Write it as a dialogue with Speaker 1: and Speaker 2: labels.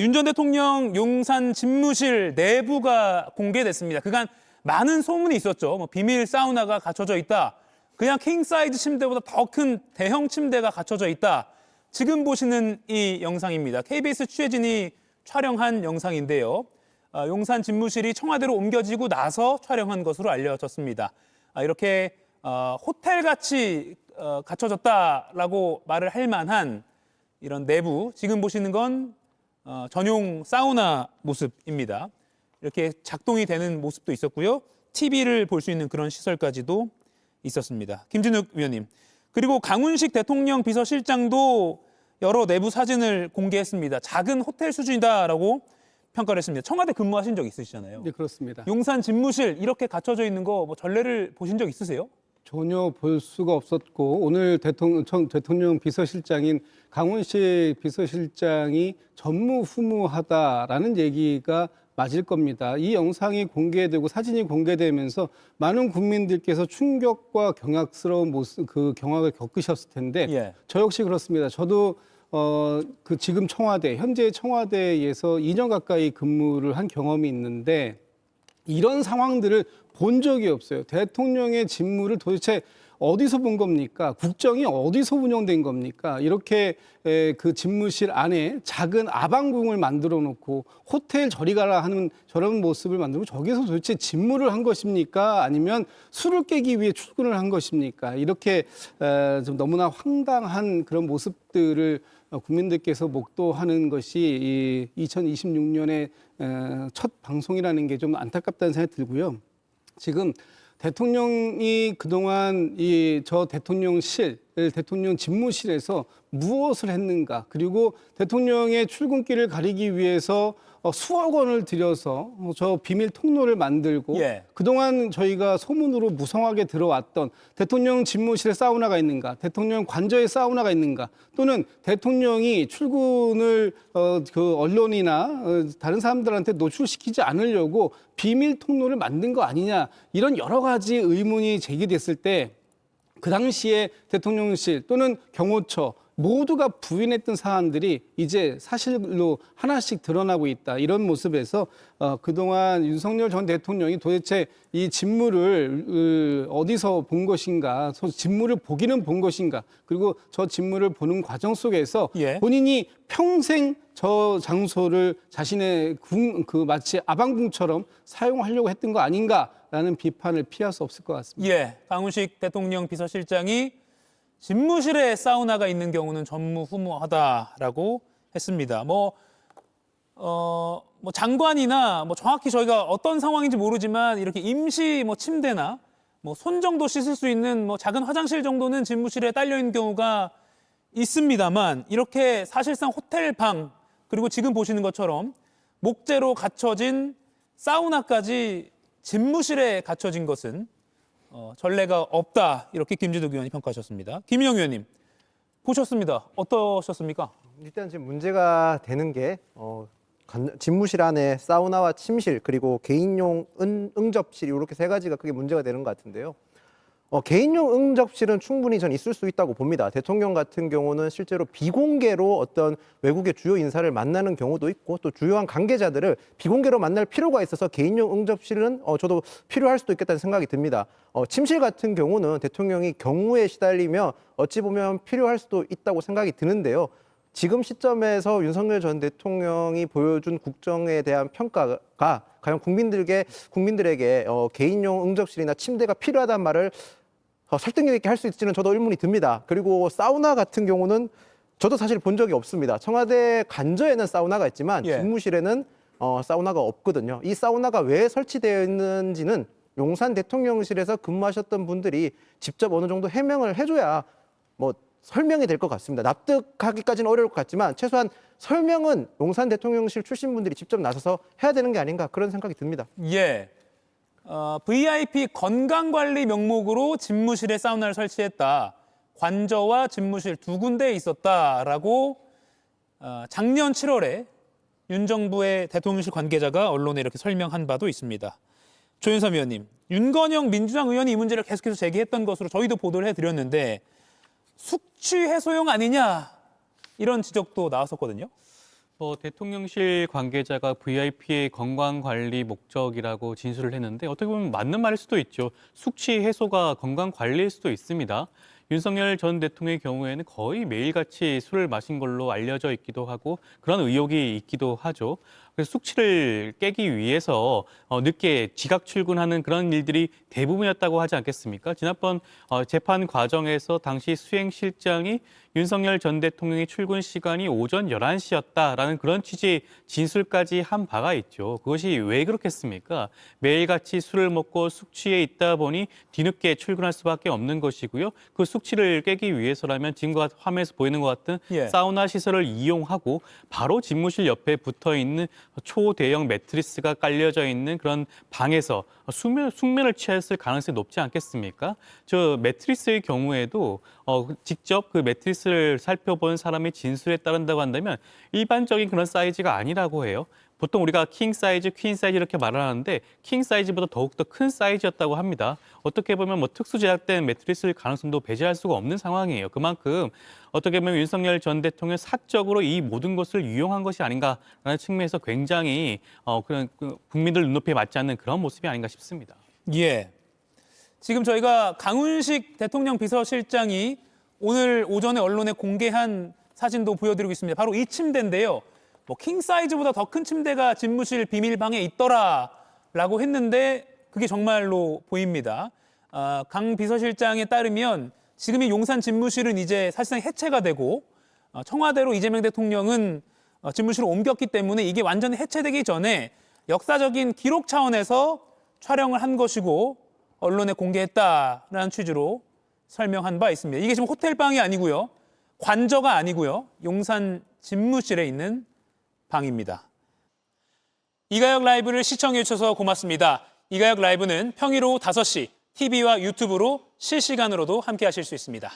Speaker 1: 윤 전 대통령 용산 집무실 내부가 공개됐습니다. 그간 많은 소문이 있었죠. 비밀 사우나가 갖춰져 있다. 그냥 킹 사이즈 침대보다 더 큰 대형 침대가 갖춰져 있다. 지금 보시는 이 영상입니다. KBS 취재진이 촬영한 영상인데요. 용산 집무실이 청와대로 옮겨지고 나서 촬영한 것으로 알려졌습니다. 이렇게 호텔같이 갖춰졌다라고 말을 할 만한 이런 내부, 지금 보시는 건 전용 사우나 모습입니다. 이렇게 작동이 되는 모습도 있었고요. TV를 볼 수 있는 그런 시설까지도 있었습니다. 김진욱 위원님. 그리고 강훈식 대통령 비서실장도 여러 내부 사진을 공개했습니다. 작은 호텔 수준이다라고 평가를 했습니다. 청와대 근무하신 적 있으시잖아요.
Speaker 2: 네, 그렇습니다.
Speaker 1: 용산 집무실 이렇게 갖춰져 있는 거 전례를 보신 적 있으세요?
Speaker 2: 전혀 볼 수가 없었고 오늘 대통령 비서실장인 강훈식 비서실장이 전무후무하다라는 얘기가 맞을 겁니다. 이 영상이 공개되고 사진이 공개되면서 많은 국민들께서 충격과 경악스러운 모습, 그 경악을 겪으셨을 텐데
Speaker 1: 예.
Speaker 2: 저 역시 그렇습니다. 저도 지금 현재 청와대에서 2년 가까이 근무를 한 경험이 있는데 이런 상황들을 본 적이 없어요. 대통령의 직무를 도대체 어디서 본 겁니까? 국정이 어디서 운영된 겁니까? 이렇게 그 집무실 안에 작은 아방궁을 만들어 놓고 호텔 저리 가라 하는 저런 모습을 만들고 저기서 도대체 직무를 한 것입니까? 아니면 술을 깨기 위해 출근을 한 것입니까? 이렇게 좀 너무나 황당한 그런 모습들을 국민들께서 목도하는 것이 이 2026년의 첫 방송이라는 게 좀 안타깝다는 생각이 들고요. 지금 대통령이 그동안 저 대통령 집무실에서 무엇을 했는가, 그리고 대통령의 출근길을 가리기 위해서 수억 원을 들여서 저 비밀 통로를 만들고
Speaker 1: 예.
Speaker 2: 그동안 저희가 소문으로 무성하게 들어왔던 대통령 집무실에 사우나가 있는가, 대통령 관저에 사우나가 있는가, 또는 대통령이 출근을 그 언론이나 다른 사람들한테 노출시키지 않으려고 비밀 통로를 만든 거 아니냐, 이런 여러 가지 의문이 제기됐을 때 그 당시에 대통령실 또는 경호처 모두가 부인했던 사안들이 이제 사실로 하나씩 드러나고 있다. 이런 모습에서 그동안 윤석열 전 대통령이 도대체 이 직무를 어디서 본 것인가, 직무를 보기는 본 것인가, 그리고 저 직무를 보는 과정 속에서
Speaker 1: 예.
Speaker 2: 본인이 평생 저 장소를 자신의 마치 아방궁처럼 사용하려고 했던 거 아닌가라는 비판을 피할 수 없을 것 같습니다.
Speaker 1: 예, 강훈식 대통령 비서실장이 집무실에 사우나가 있는 경우는 전무후무하다라고 했습니다. 장관이나 정확히 저희가 어떤 상황인지 모르지만 이렇게 임시 침대나 손 정도 씻을 수 있는 작은 화장실 정도는 집무실에 딸려 있는 경우가 있습니다만, 이렇게 사실상 호텔 방, 그리고 지금 보시는 것처럼 목재로 갖춰진 사우나까지 집무실에 갖춰진 것은 전례가 없다, 이렇게 김진욱 의원이 평가하셨습니다. 김인영 의원님, 보셨습니다. 어떠셨습니까?
Speaker 3: 일단 지금 문제가 되는 게 집무실 안에 사우나와 침실, 그리고 개인용 응접실, 이렇게 세 가지가 크게 문제가 되는 것 같은데요. 개인용 응접실은 충분히 전 있을 수 있다고 봅니다. 대통령 같은 경우는 실제로 비공개로 어떤 외국의 주요 인사를 만나는 경우도 있고, 또 주요한 관계자들을 비공개로 만날 필요가 있어서 개인용 응접실은 저도 필요할 수도 있겠다는 생각이 듭니다. 침실 같은 경우는 대통령이 경우에 시달리며 어찌 보면 필요할 수도 있다고 생각이 드는데요. 지금 시점에서 윤석열 전 대통령이 보여준 국정에 대한 평가가 과연 국민들에게 개인용 응접실이나 침대가 필요하다는 말을 설득력 있게 할 수 있을지는 저도 의문이 듭니다. 그리고 사우나 같은 경우는 저도 사실 본 적이 없습니다. 청와대 관저에는 사우나가 있지만 집무실에는 사우나가 없거든요. 이 사우나가 왜 설치되어 있는지는 용산 대통령실에서 근무하셨던 분들이 직접 어느 정도 해명을 해줘야 설명이 될 것 같습니다. 납득하기까지는 어려울 것 같지만 최소한 설명은 용산 대통령실 출신 분들이 직접 나서서 해야 되는 게 아닌가, 그런 생각이 듭니다.
Speaker 1: 예. VIP 건강관리 명목으로 집무실에 사우나를 설치했다. 관저와 집무실 두 군데에 있었다라고 작년 7월에 윤 정부의 대통령실 관계자가 언론에 이렇게 설명한 바도 있습니다. 조윤선 의원님, 윤건영 민주당 의원이 이 문제를 계속해서 제기했던 것으로 저희도 보도를 해드렸는데 숙취 해소용 아니냐, 이런 지적도 나왔었거든요.
Speaker 4: 대통령실 관계자가 VIP의 건강 관리 목적이라고 진술을 했는데 어떻게 보면 맞는 말일 수도 있죠. 숙취 해소가 건강 관리일 수도 있습니다. 윤석열 전 대통령의 경우에는 거의 매일같이 술을 마신 걸로 알려져 있기도 하고 그런 의혹이 있기도 하죠. 그래서 숙취를 깨기 위해서 늦게 지각 출근하는 그런 일들이 대부분이었다고 하지 않겠습니까? 지난번 재판 과정에서 당시 수행실장이 윤석열 전 대통령의 출근 시간이 오전 11시였다라는 그런 취지의 진술까지 한 바가 있죠. 그것이 왜 그렇겠습니까? 매일같이 술을 먹고 숙취에 있다 보니 뒤늦게 출근할 수밖에 없는 것이고요. 그 숙취를 깨기 위해서라면 지금과 화면에서 보이는 것 같은
Speaker 1: 예.
Speaker 4: 사우나 시설을 이용하고 바로 집무실 옆에 붙어 있는 초대형 매트리스가 깔려져 있는 그런 방에서 숙면을 취했을 가능성이 높지 않겠습니까? 저 매트리스의 경우에도 직접 그 매트리스를 살펴본 사람의 진술에 따른다고 한다면 일반적인 그런 사이즈가 아니라고 해요. 보통 우리가 킹 사이즈, 퀸 사이즈 이렇게 말을 하는데 킹 사이즈보다 더욱더 큰 사이즈였다고 합니다. 어떻게 보면 특수 제작된 매트리스일 가능성도 배제할 수가 없는 상황이에요. 그만큼 어떻게 보면 윤석열 전 대통령 사적으로 이 모든 것을 이용한 것이 아닌가라는 측면에서 굉장히 그런 국민들 눈높이에 맞지 않는 그런 모습이 아닌가 싶습니다.
Speaker 1: 예. 지금 저희가 강훈식 대통령 비서실장이 오늘 오전에 언론에 공개한 사진도 보여드리고 있습니다. 바로 이 침대인데요. 킹 사이즈보다 더 큰 침대가 집무실 비밀방에 있더라라고 했는데 그게 정말로 보입니다. 강 비서실장에 따르면 지금 이 용산 집무실은 이제 사실상 해체가 되고 청와대로 이재명 대통령은 집무실을 옮겼기 때문에 이게 완전히 해체되기 전에 역사적인 기록 차원에서 촬영을 한 것이고 언론에 공개했다라는 취지로 설명한 바 있습니다. 이게 지금 호텔방이 아니고요. 관저가 아니고요. 용산 집무실에 있는 방입니다. 이가혁 라이브를 시청해 주셔서 고맙습니다. 이가혁 라이브는 평일 오후 5시 TV와 유튜브로 실시간으로도 함께 하실 수 있습니다.